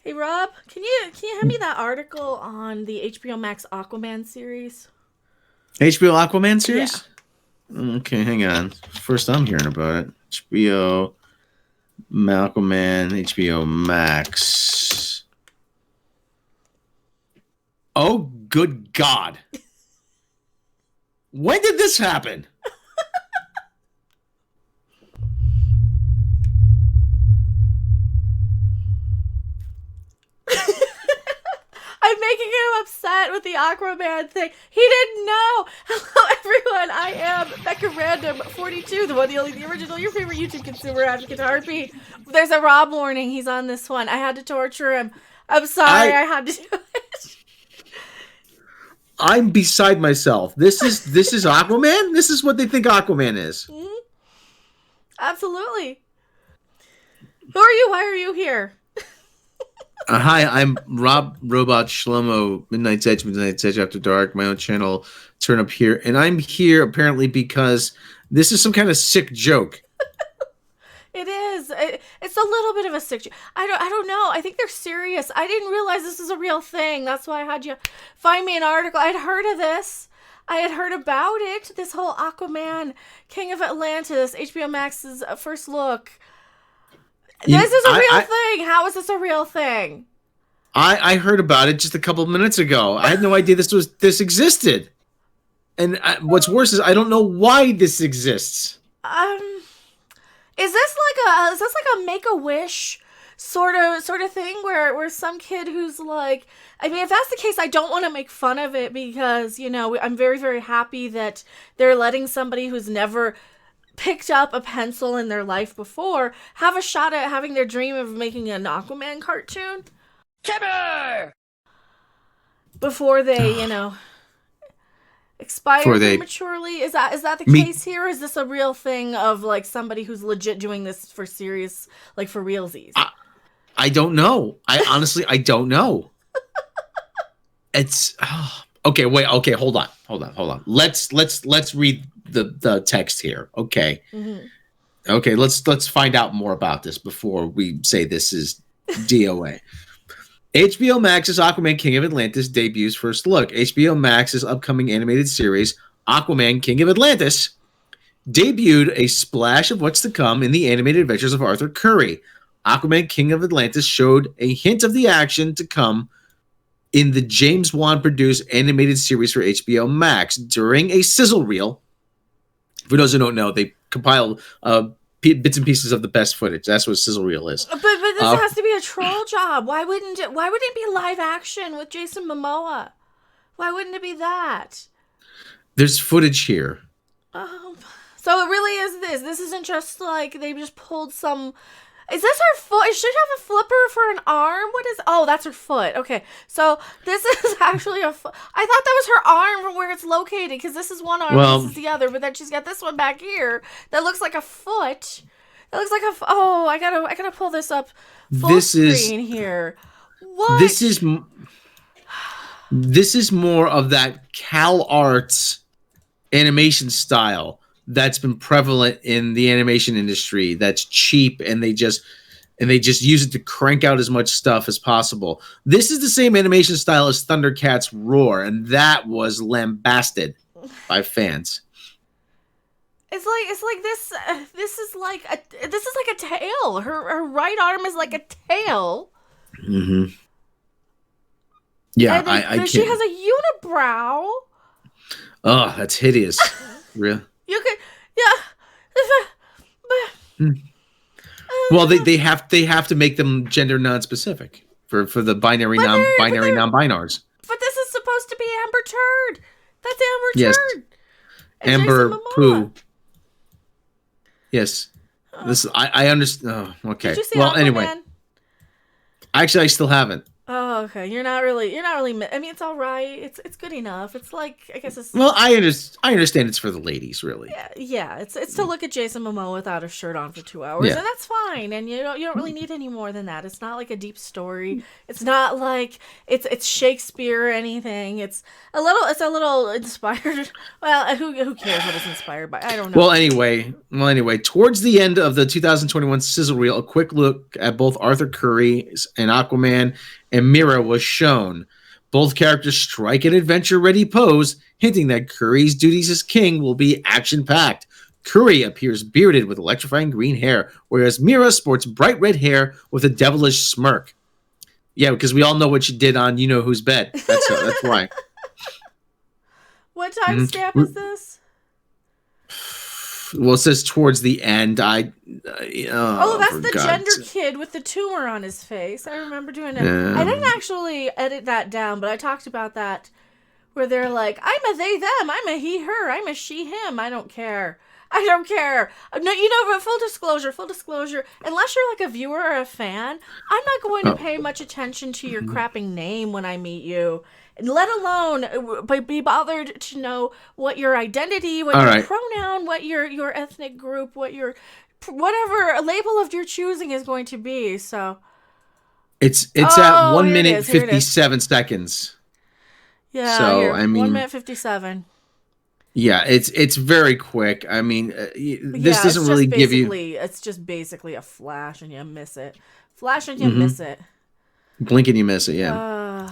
Hey Rob, can you hand me that article on the HBO Max Aquaman series? HBO Aquaman Yeah. series? Okay, hang on. First I'm hearing about it. HBO Aquaman, HBO Max. Oh, good God. When did this happen? I'm making him upset with the Aquaman thing. He didn't know. Hello, everyone. I am Becca Random 42, the original, your favorite YouTube consumer advocate RP. There's a Rob warning. He's on this one. I had to torture him. I'm sorry. I I had to do it. I'm beside myself. This is Aquaman? This is what they think Aquaman is. Mhm. Absolutely. Who are you? Why are you here? Hi, I'm Rob Robot Shlomo, Midnight's Edge After Dark, my own channel, Turn Up Here. And I'm here apparently because this is some kind of sick joke. It is. It's a little bit of a sick. I don't know. I think they're serious. I didn't realize this is a real thing. That's why I had you find me an article. I'd heard of this. I had heard about it. This whole Aquaman, King of Atlantis, HBO Max's first look. This is a real thing. How is this a real thing? I heard about it just a couple of minutes ago. I had no idea this existed. And what's worse is I don't know why this exists. Is this like a Make a Wish sort of thing where some kid who's like, I mean, if that's the case, I don't want to make fun of it because, you know, I'm very, very happy that they're letting somebody who's never picked up a pencil in their life before have a shot at having their dream of making an Aquaman cartoon. Timber! Before they, expire prematurely. Is that the case here? Or is this a real thing of like somebody who's legit doing this for serious, like for realsies? I don't know. I don't know. It's okay. Wait. Okay. Hold on. Let's read the text here. Okay. Mm-hmm. Okay. Let's find out more about this before we say this is DOA. HBO Max's Aquaman King of Atlantis debuts first look. HBO Max's upcoming animated series, Aquaman King of Atlantis, debuted a splash of what's to come in the animated adventures of Arthur Curry. Aquaman King of Atlantis showed a hint of the action to come in the James Wan-produced animated series for HBO Max during a sizzle reel. For those who don't know, they compile bits and pieces of the best footage. That's what sizzle reel is. But this has to be a troll job. Why wouldn't it be live action with Jason Momoa? Why wouldn't it be that? There's footage here. So it really is this. This isn't just like they just pulled some. Is this her foot? It should have a flipper for an arm. What is? Oh, that's her foot. Okay, so this is actually a foot. I thought that was her arm from where it's located because this is one arm, this is the other. But then she's got this one back here that looks like a foot. That looks like a. Oh, I gotta pull this up full screen here. What? This is more of that Cal Arts animation style that's been prevalent in the animation industry. That's cheap, and they just use it to crank out as much stuff as possible. This is the same animation style as Thundercats Roar, and that was lambasted by fans. It's like this. This is like a tail. Her right arm is like a tail. Mm-hmm. Yeah, I can't. She has a unibrow. Oh, that's hideous. Really? You could, yeah. Well, they have to make them gender non-specific for the binary non-binars. But this is supposed to be Amber Turd. That's Amber Turd. And Amber Poo. Yes. This I understand. Oh, okay. Did you see well, Aquaman? Anyway. Actually, I still haven't. Oh, Oh, okay. You're not really. I mean, it's all right. It's good enough. It's like, I guess it's. Well, I understand it's for the ladies, really. Yeah. It's to look at Jason Momoa without a shirt on for 2 hours, Yeah. and that's fine. And you don't really need any more than that. It's not like a deep story. It's not like it's Shakespeare or anything. It's a little inspired. Well, who cares what it's inspired by? I don't know. Well, anyway, towards the end of the 2021 sizzle reel, a quick look at both Arthur Curry and Aquaman and Mira was shown. Both characters strike an adventure-ready pose, hinting that Curry's duties as king will be action-packed. Curry appears bearded with electrifying green hair, whereas Mira sports bright red hair with a devilish smirk. Yeah, because we all know what she did on You Know Who's Bed. That's why. What time stamp is this? Well, it says towards the end. That's the gender kid with the tumor on his face. I remember doing it. I didn't actually edit that down, but I talked about that where they're like, I'm a they, them. I'm a he, her. I'm a she, him. I don't care. No, but full disclosure, unless you're like a viewer or a fan, I'm not going to pay much attention to your crapping name when I meet you. Let alone be bothered to know what your identity, what your pronoun, what your ethnic group, what your whatever label of your choosing is going to be. So it's at 1 minute 57 seconds. Yeah, so here, I mean 1 minute 57. Yeah, it's very quick. I mean, this doesn't really give you. It's just basically a flash and you miss it. Flash and you miss it. Blink and you miss it. Yeah.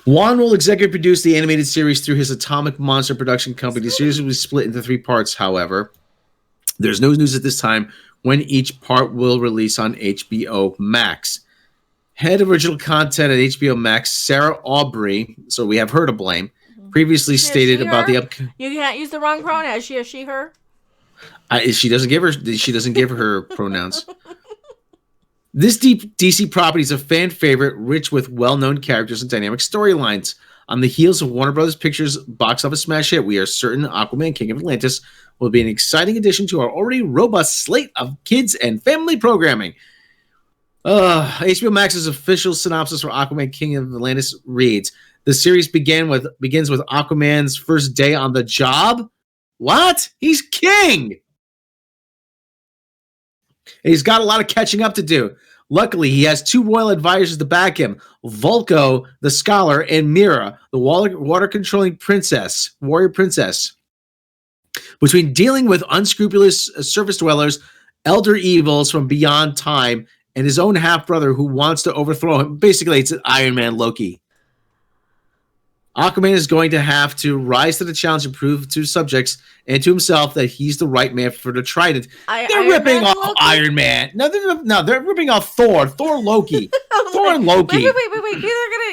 Juan will executive produce the animated series through his Atomic Monster production company. The series will be split into 3 parts, however. There's no news at this time when each part will release on HBO Max. Head of original content at HBO Max, Sarah Aubrey, so we have her to blame, previously stated about the upcoming... You can't use the wrong pronoun. Is she a she, her? She doesn't give her pronouns. This deep DC property is a fan favorite, rich with well-known characters and dynamic storylines. On the heels of Warner Brothers Pictures' box office smash hit, we are certain Aquaman, King of Atlantis, will be an exciting addition to our already robust slate of kids and family programming. HBO Max's official synopsis for Aquaman, King of Atlantis reads: the series begins with Aquaman's first day on the job. What? He's king! He's got a lot of catching up to do. Luckily, he has 2 royal advisors to back him: Volko, the scholar, and Mira, the water-controlling warrior princess. Between dealing with unscrupulous surface dwellers, elder evils from beyond time, and his own half-brother who wants to overthrow him, basically it's Iron Man Loki. Aquaman is going to have to rise to the challenge and prove to subjects and to himself that he's the right man for the Trident. They're ripping off Iron Man. No, they're ripping off Thor. Thor Loki. Thor and Loki. Wait.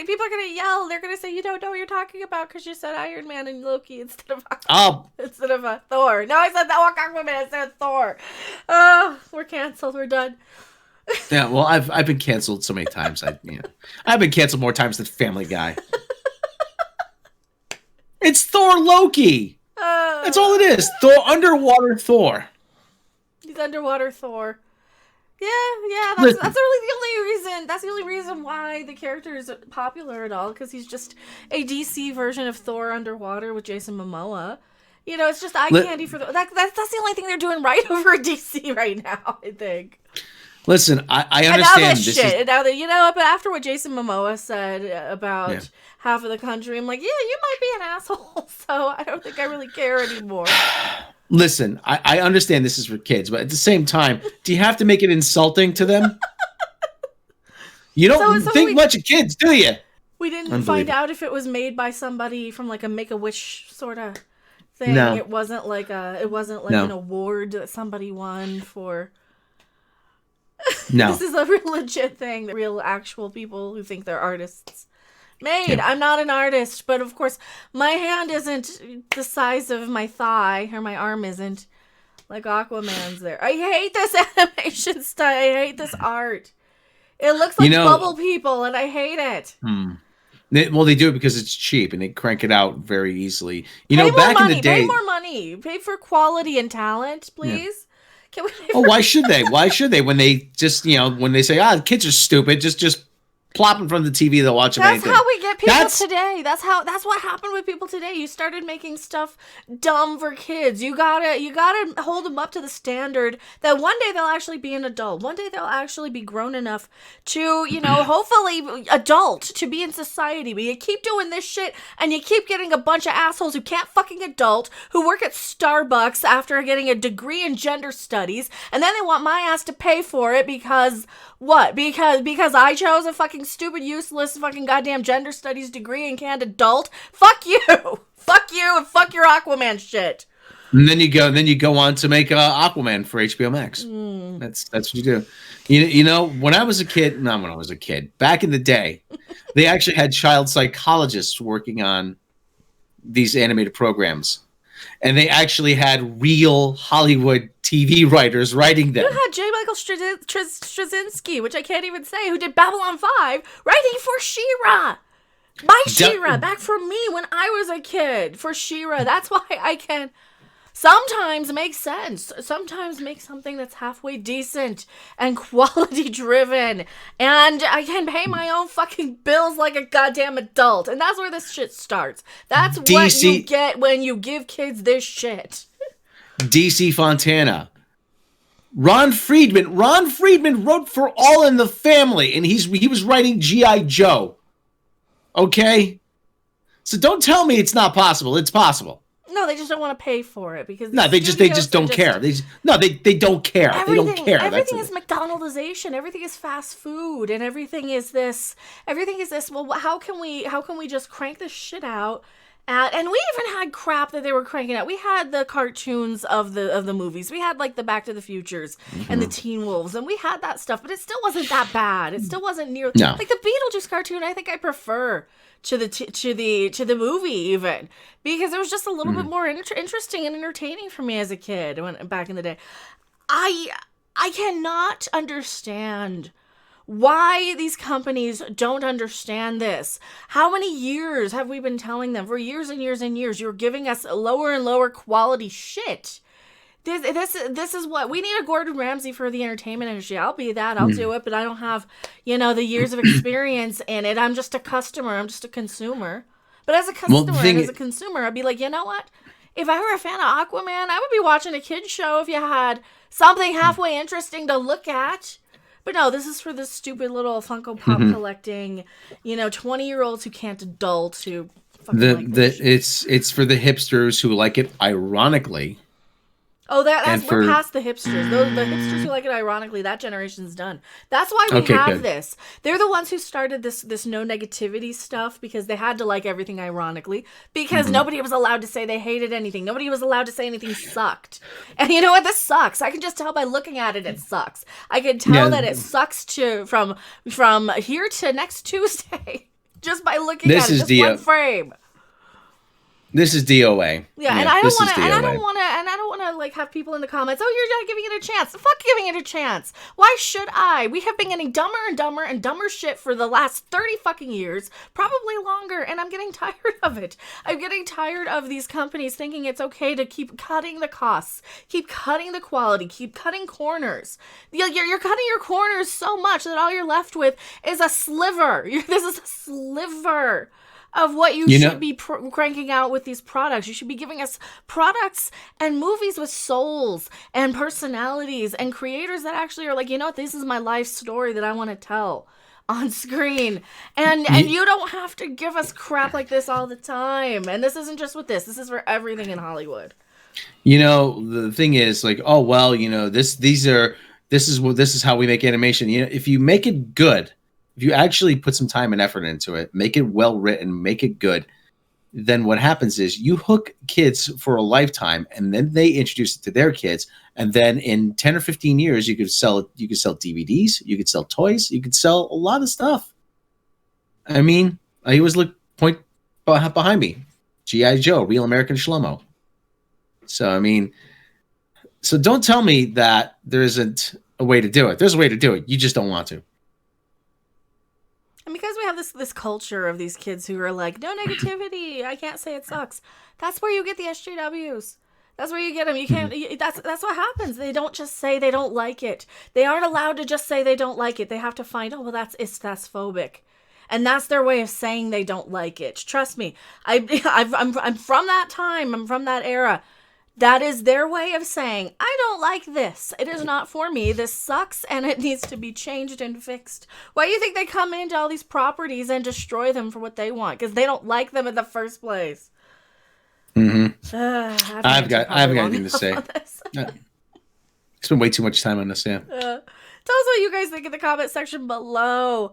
People are gonna yell. They're gonna say you don't know what you're talking about because you said Iron Man and Loki instead of Thor. No, I said Aquaman instead of Thor. Oh, we're canceled. We're done. Yeah, well, I've been canceled so many times. I've been canceled more times than Family Guy. It's Thor Loki. That's all it is. Underwater Thor. He's underwater Thor. Yeah. That's really the only reason. That's the only reason why the character is popular at all, because he's just a DC version of Thor underwater with Jason Momoa. You know, it's just eye candy for that's the only thing they're doing right over at DC right now, I think. Listen, I understand this shit. Now that but after what Jason Momoa said about half of the country, I'm like, yeah, you might be an asshole. So I don't think I really care anymore. Listen, I understand this is for kids, but at the same time, do you have to make it insulting to them? You don't think much of kids, do you? We didn't find out if it was made by somebody from like a Make-A-Wish sort of thing. No. It wasn't like an award that somebody won for. No. This is a real legit thing that real actual people who think they're artists made. Yeah. I'm not an artist, but of course my hand isn't the size of my thigh, or my arm isn't like Aquaman's there. I hate this animation style. I hate this art. It looks like bubble people and I hate it. Well, they do it because it's cheap and they crank it out very easily. In the day, pay more money. Pay for quality and talent, please. Yeah. Why should they? Why should they? When they just, when they say, the kids are stupid, just plop in front of the TV, they'll watch That's anything. how we get people today. That's what happened with people today. You started making stuff dumb for kids. You gotta hold them up to the standard that one day they'll actually be an adult. One day they'll actually be grown enough to, hopefully adult to be in society. But you keep doing this shit and you keep getting a bunch of assholes who can't fucking adult, who work at Starbucks after getting a degree in gender studies, and then they want my ass to pay for it because what? Because I chose a fucking stupid, useless, fucking goddamn gender studies degree and can't adult? Fuck you! Fuck you and fuck your Aquaman shit. And then you go on to make Aquaman for HBO Max. That's what you do. You know, when I was a kid, back in the day, they actually had child psychologists working on these animated programs. And they actually had real Hollywood TV writers writing them. You had J. Michael Straczynski, which I can't even say, who did Babylon 5, writing for She-Ra. My She-Ra, back for me when I was a kid, for She-Ra. That's why I can sometimes make sense. Sometimes make something that's halfway decent and quality driven. And I can pay my own fucking bills like a goddamn adult. And that's where this shit starts. That's what you get when you give kids this shit. DC Fontana. Ron Friedman wrote for All in the Family, and he was writing G.I. Joe. Okay? So don't tell me it's not possible. It's possible. No, they just don't want to pay for it because they just don't care. They don't care. They don't care. Everything is McDonaldization. Everything is fast food, and everything is this. Well, how can we just crank this shit out? And we even had crap that they were cranking out. We had the cartoons of the movies. We had like the Back to the Futures and the Teen Wolves, and we had that stuff. But it still wasn't that bad. It still wasn't near like the Beetlejuice cartoon. I think I prefer to the movie even because it was just a little bit more interesting and entertaining for me as a kid back in the day. I cannot understand why these companies don't understand this. How many years have we been telling them? For years and years and years, you're giving us lower and lower quality shit. This is what we need. A Gordon Ramsay for the entertainment industry. I'll be that. I'll do it, but I don't have, the years of experience in it. I'm just a customer. I'm just a consumer. But as a customer and as a consumer, I'd be like, you know what? If I were a fan of Aquaman, I would be watching a kid's show if you had something halfway interesting to look at. But no, this is for this stupid little Funko Pop collecting, 20-year-olds who can't adult who fucking it's for the hipsters who like it ironically. Oh, we're past the hipsters. The hipsters who like it ironically, that generation's done. That's why we have this. They're the ones who started this no negativity stuff because they had to like everything ironically because nobody was allowed to say they hated anything. Nobody was allowed to say anything sucked. And you know what? This sucks. I can just tell by looking at it sucks. I can tell that it sucks from here to next Tuesday just by looking at it. Just one frame. This is DOA. Yeah, and I don't want to like have people in the comments. Oh, you're not giving it a chance. Fuck giving it a chance. Why should I? We have been getting dumber and dumber and dumber shit for the last 30 fucking years, probably longer, and I'm getting tired of it. I'm getting tired of these companies thinking it's okay to keep cutting the costs, keep cutting the quality, keep cutting corners. You're cutting your corners so much that all you're left with is a sliver. This is a sliver of what you should be cranking out with these products. You should be giving us products and movies with souls and personalities and creators that actually are like, this is my life story that I want to tell on screen. And you don't have to give us crap like this all the time. And this isn't just with this. This is for everything in Hollywood. The thing is like, oh, well, this is how we make animation. If you make it good, if you actually put some time and effort into it, make it well written, make it good, then what happens is you hook kids for a lifetime, and then they introduce it to their kids, and then in 10 or 15 years, you could sell DVDs, you could sell toys, you could sell a lot of stuff. I mean, I always point behind me, G.I. Joe, Real American Shlomo. So don't tell me that there isn't a way to do it. There's a way to do it. You just don't want to. And because we have this culture of these kids who are like, no negativity, I can't say it sucks. That's where you get the SJWs. That's where you get them. You can't. That's what happens. They don't just say they don't like it. They aren't allowed to just say they don't like it. They have to find. Oh well, that's phobic, and that's their way of saying they don't like it. Trust me. I'm from that time. I'm from that era. That is their way of saying I don't like this. It is not for me. This sucks, and it needs to be changed and fixed. Why do you think they come into all these properties and destroy them for what they want? Because they don't like them in the first place. I haven't got anything to say. Spent way too much time on this. Yeah. Tell us what you guys think in the comment section below.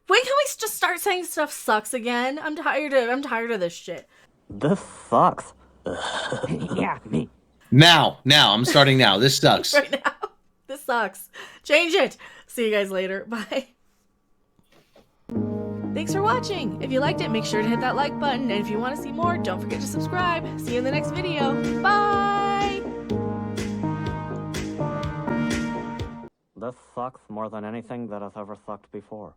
When can we just start saying stuff sucks again? I'm tired of this shit. This sucks. Yeah, me. Now, I'm starting now. This sucks. Right now, this sucks. Change it. See you guys later. Bye. Thanks for watching. If you liked it, make sure to hit that like button. And if you want to see more, don't forget to subscribe. See you in the next video. Bye! This sucks more than anything that has ever sucked before.